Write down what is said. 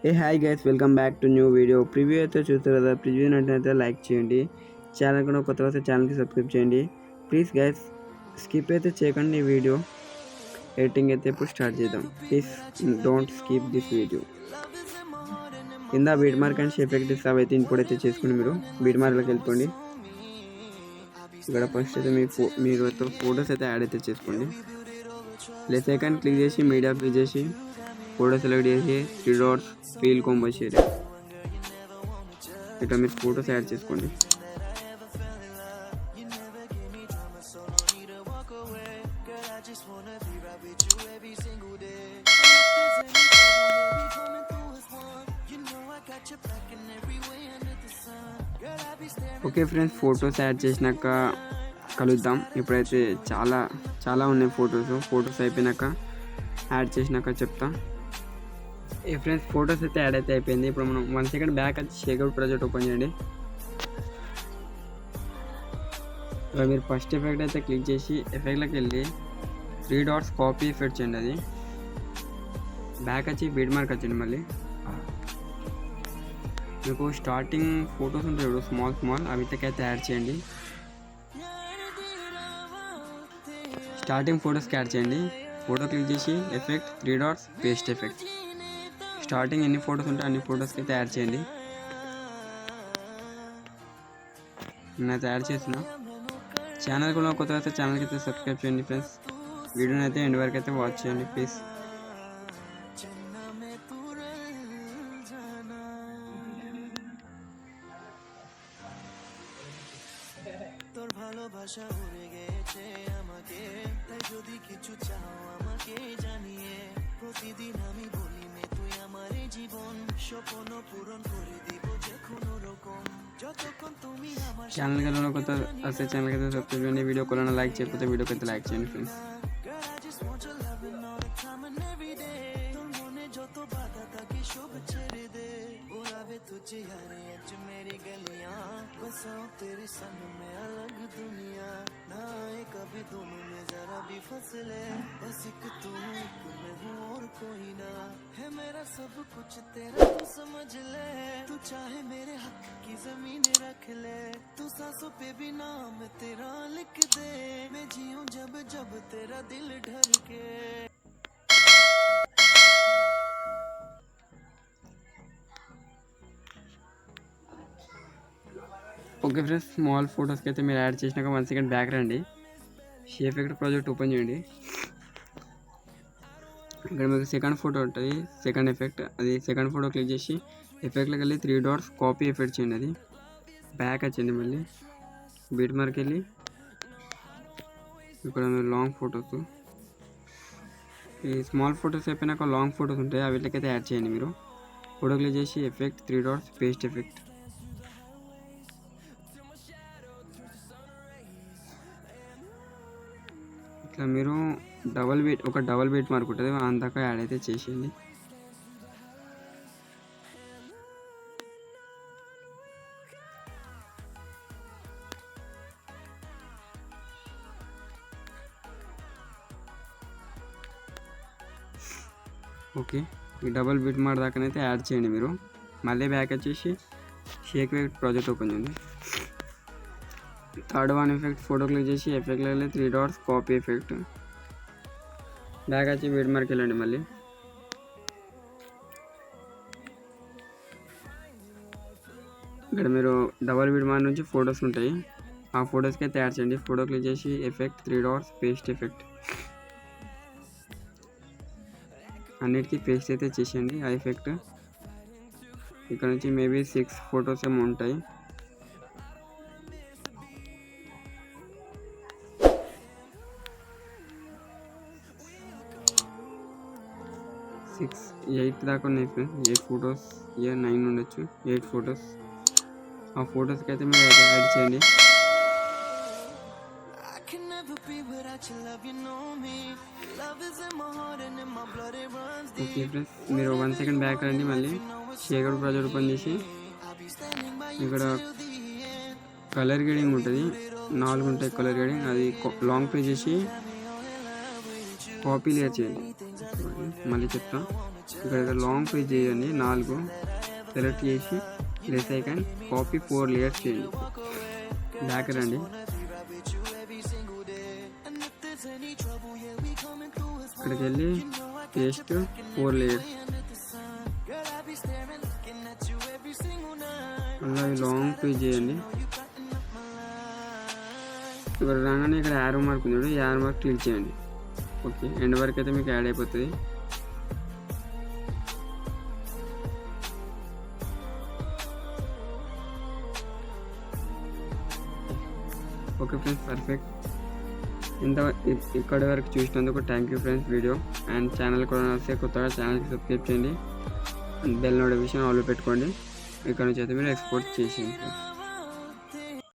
A hi guys, welcome back to new video. Preview అయితే చూస్తారు కదా, ప్రివ్యూ నచ్చినట్లయితే లైక్ చేయండి. ఛానల్ కూడా కొత్త వస్తే ఛానల్కి సబ్స్క్రైబ్ చేయండి ప్లీజ్ గైస్. స్కిప్ అయితే చేయకండి ఈ వీడియో. ఎడిటింగ్ అయితే ఇప్పుడు స్టార్ట్ చేద్దాం. Please don't skip this video. కింద బీట్ మార్క్ అండ్ ఎఫెక్ట్ అవి అయితే ఇంపోర్ట్ అయితే చేసుకోండి. మీరు బీట్ మార్క్లోకి వెళ్ళిపోండి. ఇక్కడ ఫస్ట్ అయితే మీరు ఫొటోస్ అయితే యాడ్ అయితే చేసుకోండి. ప్లస్ ఐకాన్ క్లిక్ చేసి మీడియా క్లిక్ చేసి ఫోటో సెలెక్ట్ చేసి 3 డాట్స్ ఫీల్ కాంబోస్ ఏరియా ఇక్కడ మీరు ఫొటోస్ యాడ్ చేసుకోండి. ఓకే ఫ్రెండ్స్, ఫొటోస్ యాడ్ చేసినాక కలుద్దాం. ఇప్పుడైతే చాలా ఉన్నాయి ఫొటోస్ అయిపోయినాక యాడ్ చేసినాక చెప్తా. ఏ ఫ్రెండ్స్, ఫొటోస్ అయితే యాడ్ అయితే అయిపోయింది. ఇప్పుడు మనం 1 సెకండ్ బ్యాక్ వచ్చి షేక్అవుట్ ప్రాజెక్ట్ ఓపెన్ చేయండి. ఇక్కడ మీరు ఫస్ట్ ఎఫెక్ట్ అయితే క్లిక్ చేసి ఎఫెక్ట్లోకి వెళ్ళి 3 డాట్స్ కాపీ ఎఫెక్ట్ చేయండి. అది బ్యాక్ వచ్చి బీట్ మార్క్ వచ్చింది. మళ్ళీ మీకు స్టార్టింగ్ ఫొటోస్ ఉంటాయి చూడు, స్మాల్ అవి అయితే యాడ్ చేయండి. స్టార్టింగ్ ఫొటోస్కి యాడ్ చేయండి. ఫోటో క్లిక్ చేసి effect 3 dots paste effect. Starting ఎన్ని ఫొటోస్ ఉంటే అన్ని ఫొటోస్కి అయితే యాడ్ చేయండి. నేనైతే యాడ్ చేస్తున్నా. ఛానల్ కూడా కొత్తగా అయితే ఛానల్కి అయితే సబ్స్క్రైబ్ చేయండి ఫ్రెండ్స్. వీడియోని అయితే ఎండ్ వరకు అయితే వాచ్ చేయండి ప్లీజ్. তোর ভালোবাসা উড়ে গেছে আমাকে, তাই যদি কিছু চাও আমাকে জানিয়ে, প্রতিদিন আমি বলি মে তুই আমারে জীবন, স্বপ্ন পূরণ করে দিব যে কোনো রকম, যতক্ষণ তুমি আমার চ্যানেল গেল কত আছে চ্যানেলকে তো সাবস্ক্রাইব చేయండి. వీడియో కొలన లైక్ చేయకపోతే వీడియోకి లైక్ చేయండి ఫ్రెండ్స్. যত বাধা থাকে সব ছেড়ে দে, बुलावे तुझे यार आज मेरी गलियां, बसाओ तेरे संग में अलग दुनिया, ना आए कभी दोनों में जरा भी फसले, बस एक तू एक मैं हूँ और कोई ना, है मेरा सब कुछ तेरा तू समझ ले, तू चाहे मेरे हक की जमीन रख ले, तू सांसों पे भी नाम तेरा लिख दे, मैं जीऊं जब जब तेरा दिल धड़के. ఓకే ఫ్రెండ్స్, స్మాల్ ఫొటోస్కి అయితే మీరు యాడ్ చేసినాక 1 సెకండ్ బ్యాక్ రండి. షేప్ ఎఫెక్ట్ ప్రాజెక్ట్ ఓపెన్ చేయండి. ఇక్కడ మీకు సెకండ్ ఫోటో ఉంటుంది, సెకండ్ ఎఫెక్ట్. అది సెకండ్ ఫోటో క్లిక్ చేసి ఎఫెక్ట్లోకి వెళ్ళి 3 డాట్స్ కాపీ ఎఫెక్ట్ చేయండి. అది బ్యాక్ వచ్చింది. మళ్ళీ బీట్ మార్క్ వెళ్ళి ఇక్కడ మీరు లాంగ్ ఫొటోస్, ఈ స్మాల్ ఫొటోస్ అయిపోయినాక లాంగ్ ఫొటోస్ ఉంటాయి, వీటికైతే యాడ్ చేయండి. మీరు ఫోటో క్లిక్ చేసి ఎఫెక్ట్ 3 డాట్స్ పేస్ట్ ఎఫెక్ట్. ఇట్లా మీరు ఒక డబల్ బీట్ మార్క్ ఉంటుంది, అందాక యాడ్ అయితే చేసేయండి. ఓకే, ఈ డబల్ బీట్ మార్క్ దాకానైతే యాడ్ చేయండి. మీరు మళ్ళీ బ్యాక్ వచ్చేసి షేక్ ఎఫెక్ట్ ప్రాజెక్ట్ ఓపెన్ చేయండి. Third one effect photo click చేసి ఎఫెక్ట్లో వెళ్ళి 3 డాట్స్ కాపీ ఎఫెక్ట్. బ్యాక్ వచ్చి బీట్ మార్క్ వెళ్ళండి. మళ్ళీ ఇక్కడ మీరు డబల్ బీట్ మార్క్ నుంచి ఫొటోస్ ఉంటాయి, ఆ ఫొటోస్కి అయితే యాడ్ చేయండి. ఫోటో క్లిక్ చేసి ఎఫెక్ట్ 3 డాట్స్ పేస్ట్ ఎఫెక్ట్. అన్నిటికీ పేస్ట్ అయితే చేసేయండి ఆ ఎఫెక్ట్. ఇక్కడ నుంచి మేబీ 6 ఫొటోస్ ఏమో ఉంటాయి. 8 దాకా ఉన్నాయి ఫ్రెండ్స్. 8 ఫొటోస్, 9 ఉండొచ్చు. 8 ఫొటోస్. ఆ ఫొటోస్కి అయితే మీరు యాడ్ చేయండి. ఓకే ఫ్రెండ్స్, మీరు 1 సెకండ్ బ్యాక్ రండి. మళ్ళీ షేక్అవుట్ ప్రాజెక్ట్ ఓపెన్ చేసి ఇక్కడ కలర్ గ్రేడింగ్ ఉంటుంది, 4 ఉంటాయి కలర్ గ్రేడింగ్. అది లాంగ్ ప్రెస్ చేసి కాపీ లేయర్ చేయండి. మళ్ళీ చెప్తా, ఇక్కడ లాంగ్ ప్రెస్ చేయండి, 4 సెలెక్ట్ చేసి ప్లస్ ఐకాన్ కాపీ 4 లేయర్స్ చేయండి. బ్యాక్ రండి, ఇక్కడికి వెళ్ళి పేస్ట్ 4 లేయర్స్, అలా లాంగ్ ప్రెస్ చేయండి. ఇక్కడ రాగానే ఇక్కడ యారో మార్క్ ఉంది, యారో మార్క్ క్లిక్ చేయండి. ఓకే, ఎండ్ వరకు అయితే మీకు యాడ్ అయిపోతుంది. Okay friends, perfect. ఇక్కడి వరకు చూసినందుకు thank you friends. Video and channel కూడా వస్తే కొత్తగా ఛానల్కి సబ్స్క్రైబ్ చేయండి, బెల్ నోటిఫికేషన్ ఆల్ పెట్టుకోండి. ఇక్కడ నుంచి అయితే మీరు ఎక్స్పోర్ట్ చేసేయండి ఫ్రెండ్స్.